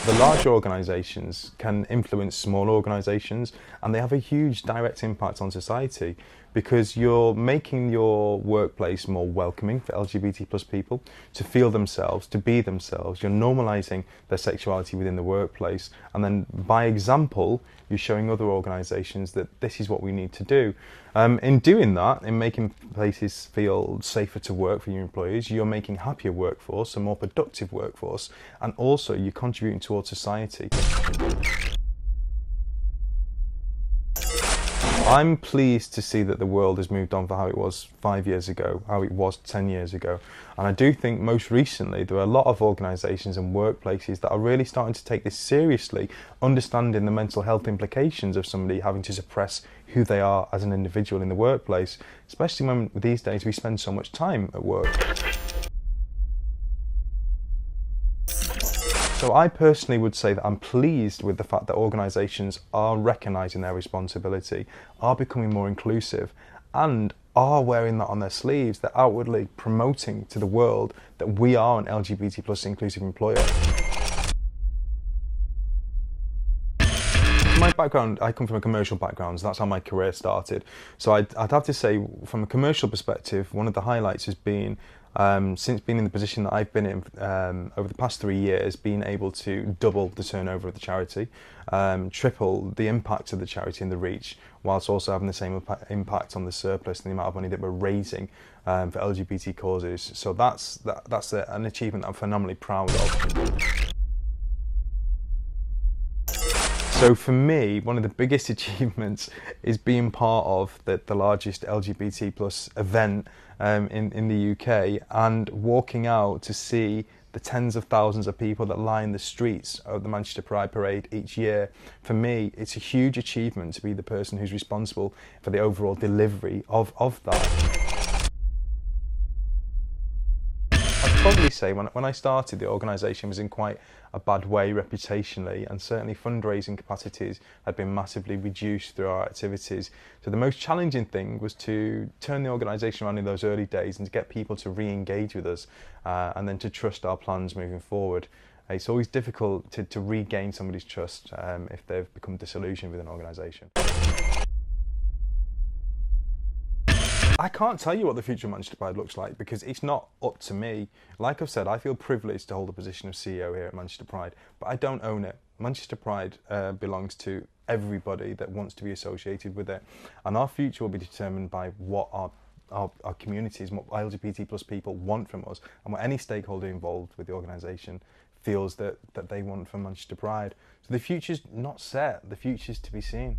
The larger organisations can influence smaller organisations, and they have a huge direct impact on society, because you're making your workplace more welcoming for LGBT plus people to feel themselves, to be themselves. You're normalising their sexuality within the workplace, and then by example you're showing other organisations that this is what we need to do. In doing that, in making places feel safer to work for your employees, you're making happier workforce, a more productive workforce, and also you're contributing towards society. I'm pleased to see that the world has moved on for how it was 5 years ago, how it was 10 years ago. And I do think most recently there are a lot of organisations and workplaces that are really starting to take this seriously, understanding the mental health implications of somebody having to suppress who they are as an individual in the workplace, especially when these days we spend so much time at work. So I personally would say that I'm pleased with the fact that organisations are recognising their responsibility, are becoming more inclusive, and are wearing that on their sleeves. They're outwardly promoting to the world that we are an LGBT plus inclusive employer. My background, I come from a commercial background, so that's how my career started. So I'd have to say, from a commercial perspective, one of the highlights has been, since being in the position that I've been in over the past 3 years, being able to double the turnover of the charity, triple the impact of the charity and the reach, whilst also having the same impact on the surplus and the amount of money that we're raising for LGBT causes. So that's an achievement I'm phenomenally proud of. So for me, one of the biggest achievements is being part of the largest LGBT plus event in the UK, and walking out to see the tens of thousands of people that line the streets of the Manchester Pride Parade each year. For me, it's a huge achievement to be the person who's responsible for the overall delivery of that. I'd probably say when I started, the organisation was in quite a bad way reputationally, and certainly fundraising capacities had been massively reduced through our activities. So the most challenging thing was to turn the organisation around in those early days and to get people to re-engage with us and then to trust our plans moving forward. It's always difficult to regain somebody's trust if they've become disillusioned with an organisation. I can't tell you what the future of Manchester Pride looks like, because it's not up to me. Like I've said, I feel privileged to hold the position of CEO here at Manchester Pride, but I don't own it. Manchester Pride belongs to everybody that wants to be associated with it, and our future will be determined by what our communities, what LGBT plus people want from us, and what any stakeholder involved with the organisation feels that they want from Manchester Pride. So the future's not set, the future's to be seen.